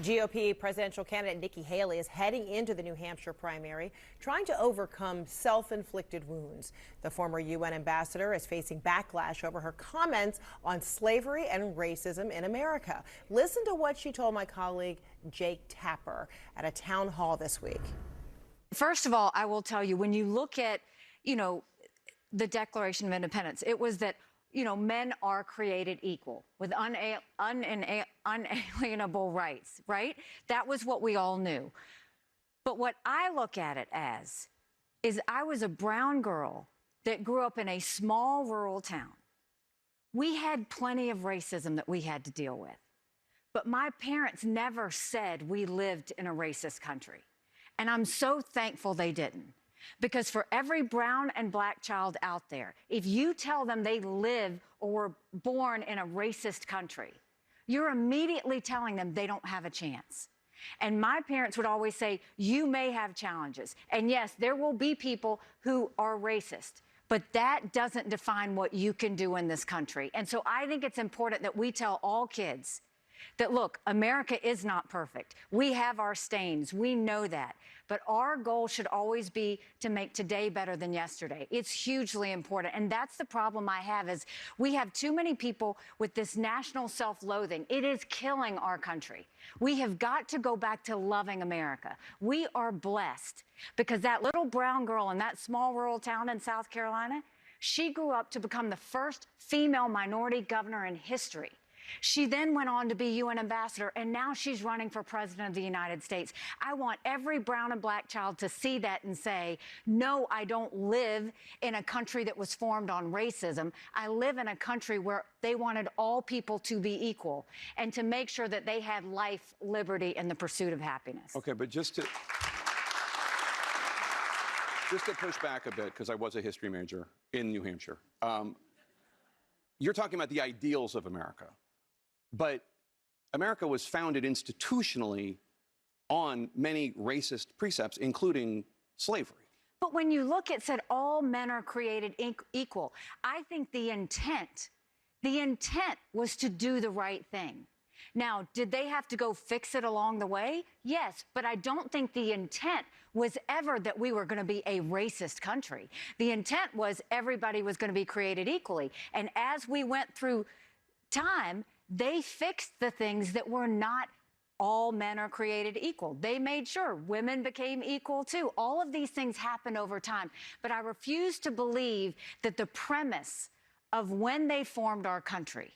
GOP presidential candidate Nikki Haley is heading into the New Hampshire primary, trying to overcome self-inflicted wounds. The former UN ambassador is facing backlash over her comments on slavery and racism in America. Listen to what she told my colleague Jake Tapper at a town hall this week. First of all, I will tell you, when you look at, the Declaration of Independence, it was that men are created equal with unalienable rights, right? That was what we all knew. But what I look at it as is I was a brown girl that grew up in a small rural town. We had plenty of racism that we had to deal with. But my parents never said we lived in a racist country. And I'm so thankful they didn't. Because for every brown and black child out there, if you tell them they live or were born in a racist country, you're immediately telling them they don't have a chance. And my parents would always say, you may have challenges. And yes, there will be people who are racist, but that doesn't define what you can do in this country. And so I think it's important that we tell all kids that, look, America is not perfect. We have our stains. We know that. But our goal should always be to make today better than yesterday. It's hugely important. And that's the problem I have is we have too many people with this national self-loathing. It is killing our country. We have got to go back to loving America. We are blessed because that little brown girl in that small rural town in South Carolina, she grew up to become the first female minority governor in history. She then went on to be UN ambassador, and now she's running for president of the United States. I want every brown and black child to see that and say, no, I don't live in a country that was formed on racism. I live in a country where they wanted all people to be equal and to make sure that they had life, liberty, and the pursuit of happiness. Okay, but just to push back a bit, because I was a history major in New Hampshire, you're talking about the ideals of America. But America was founded institutionally on many racist precepts, including slavery. But when you look, it said all men are created equal. I think the intent was to do the right thing. Now, did they have to go fix it along the way? Yes, but I don't think the intent was ever that we were going to be a racist country. The intent was everybody was going to be created equally. And as we went through time, they fixed the things that were not all men are created equal. They made sure women became equal too. All of these things happened over time. But I refuse to believe that the premise of when they formed our country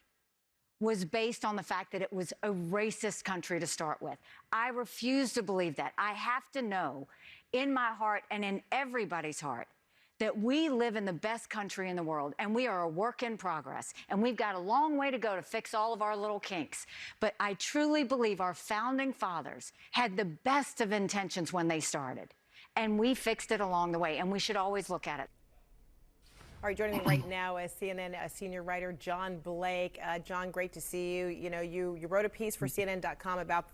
was based on the fact that it was a racist country to start with. I refuse to believe that. I have to know in my heart and in everybody's heart that we live in the best country in the world, and we are a work in progress, and we've got a long way to go to fix all of our little kinks. But I truly believe our founding fathers had the best of intentions when they started, and we fixed it along the way, and we should always look at it. All right, joining me right now is CNN senior writer John Blake. John, great to see you. You wrote a piece for CNN.com about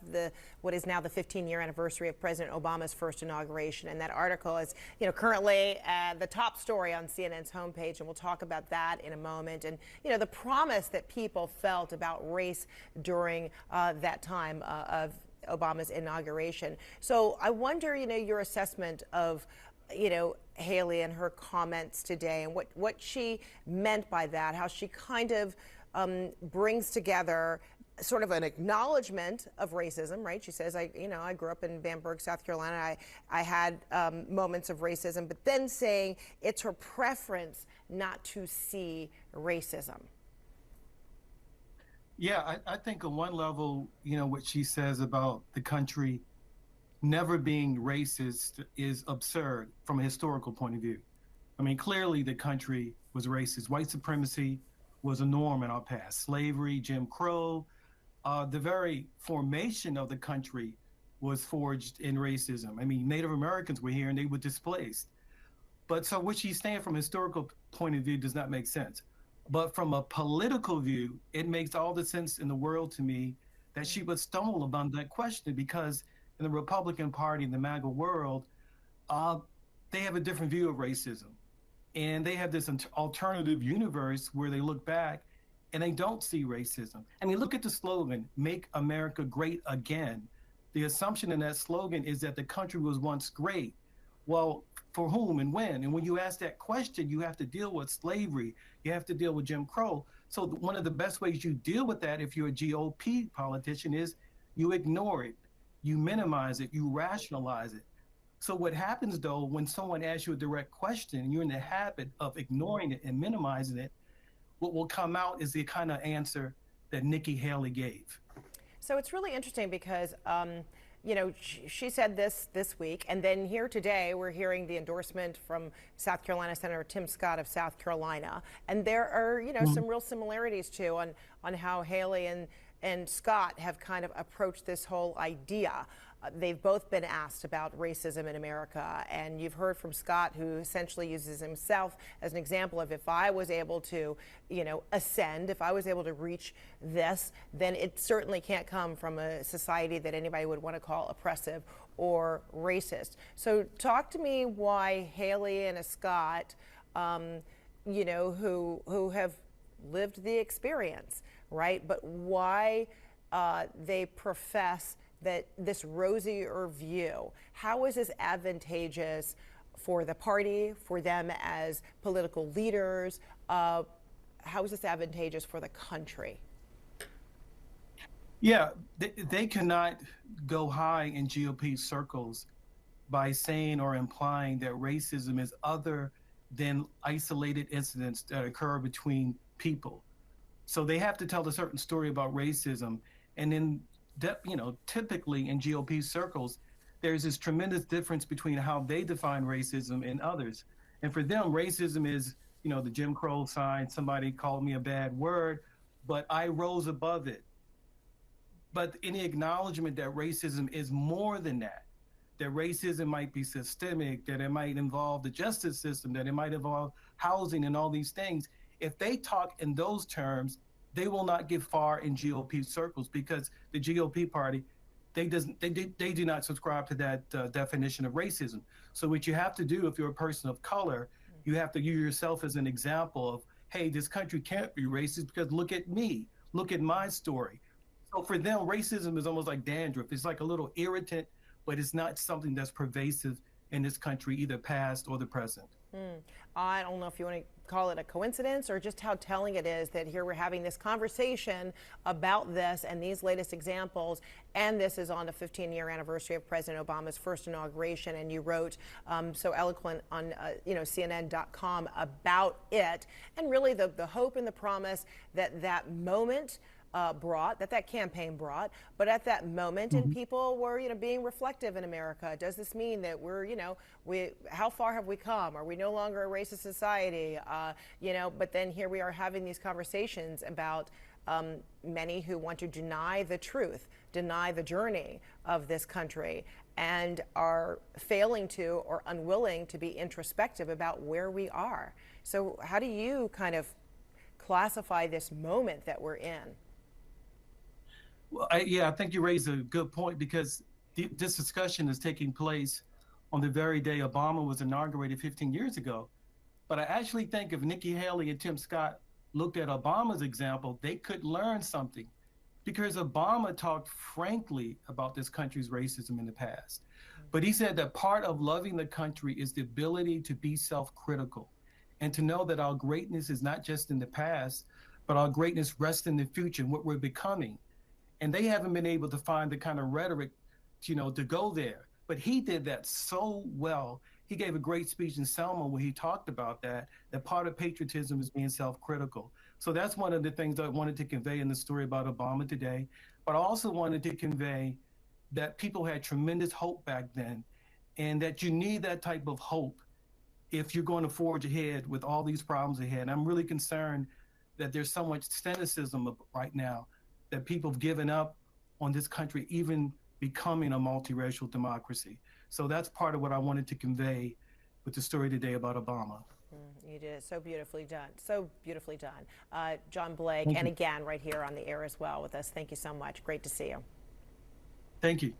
what is now the 15-year anniversary of President Obama's first inauguration, and that article is, currently the top story on CNN's homepage, and we'll talk about that in a moment. And the promise that people felt about race during that time of Obama's inauguration. So I wonder, your assessment of Haley and her comments today and what she meant by that, how she kind of brings together sort of an acknowledgement of racism, right? She says, I grew up in Bamberg, South Carolina. I had moments of racism, but then saying it's her preference not to see racism. Yeah, I think on one level, what she says about the country never being racist is absurd from a historical point of view. I mean, clearly the country was racist. White supremacy was a norm in our past. Slavery, Jim Crow, the very formation of the country was forged in racism. I mean, Native Americans were here and they were displaced. But so what she's saying from a historical point of view does not make sense. But from a political view, it makes all the sense in the world to me that she would stumble upon that question, because in the Republican Party, in the MAGA world, they have a different view of racism. And they have this alternative universe where they look back and they don't see racism. I mean, look at the slogan, "Make America Great Again." the assumption in that slogan is that the country was once great. Well, for whom and when? And when you ask that question, you have to deal with slavery. You have to deal with Jim Crow. So one of the best ways you deal with that, if you're a GOP politician, is you ignore it, you minimize it, you rationalize it. So what happens, though, when someone asks you a direct question, you're in the habit of ignoring it and minimizing it, what will come out is the kind of answer that Nikki Haley gave. So it's really interesting because, you know, she said this week, and then here today we're hearing the endorsement from South Carolina Senator Tim Scott of South Carolina, and there are, you know, some real similarities too on how Haley and Scott have kind of approached this whole idea. They've both been asked about racism in America, and you've heard from Scott, who essentially uses himself as an example of, if I was able to, you know, ascend, if I was able to reach this, then it certainly can't come from a society that anybody would want to call oppressive or racist. So talk to me why Haley and a Scott, you know, who have lived the experience, right? But why they profess that this rosier view, how is this advantageous for the party, for them as political leaders? How is this advantageous for the country? Yeah, they cannot go high in GOP circles by saying or implying that racism is other than isolated incidents that occur between people. So they have to tell a certain story about racism, and then you know, typically in GOP circles, there's this tremendous difference between how they define racism and others. And for them, racism is, you know, the Jim Crow sign, somebody called me a bad word, but I rose above it. But any acknowledgement that racism is more than that racism might be systemic, that it might involve the justice system, that it might involve housing and all these things, if they talk in those terms, they will not get far in GOP circles, because the GOP party, they do not subscribe to that definition of racism. So what you have to do, if you're a person of color, you have to use yourself as an example of, hey, this country can't be racist because look at me, look at my story. So for them, racism is almost like dandruff. It's like a little irritant, but it's not something that's pervasive in this country, either past or the present. I don't know if you want to call it a coincidence or just how telling it is that here we're having this conversation about this and these latest examples, and this is on the 15-year anniversary of President Obama's first inauguration, and you wrote so eloquent on you know, CNN.com about it, and really the hope and the promise that that moment brought, that campaign brought, but at that moment, and people were, you know, being reflective in America. Does this mean that we're, you know, how far have we come? Are we no longer a racist society? You know, but then here we are having these conversations about many who want to deny the truth, deny the journey of this country, and are failing to or unwilling to be introspective about where we are. So how do you kind of classify this moment that we're in? Well, I think you raised a good point, because this discussion is taking place on the very day Obama was inaugurated 15 years ago. But I actually think if Nikki Haley and Tim Scott looked at Obama's example, they could learn something, because Obama talked frankly about this country's racism in the past. But he said that part of loving the country is the ability to be self-critical and to know that our greatness is not just in the past, but our greatness rests in the future and what we're becoming. And they haven't been able to find the kind of rhetoric, you know, to go there. But he did that so well. He gave a great speech in Selma where he talked about that part of patriotism is being self-critical. So that's one of the things I wanted to convey in the story about Obama today. But I also wanted to convey that people had tremendous hope back then, and that you need that type of hope if you're going to forge ahead with all these problems ahead. And I'm really concerned that there's so much cynicism right now, that people have given up on this country even becoming a multiracial democracy. So that's part of what I wanted to convey with the story today about Obama. You did it so beautifully done. So beautifully done. John Blake, and again, right here on the air as well with us. Thank you so much. Great to see you. Thank you.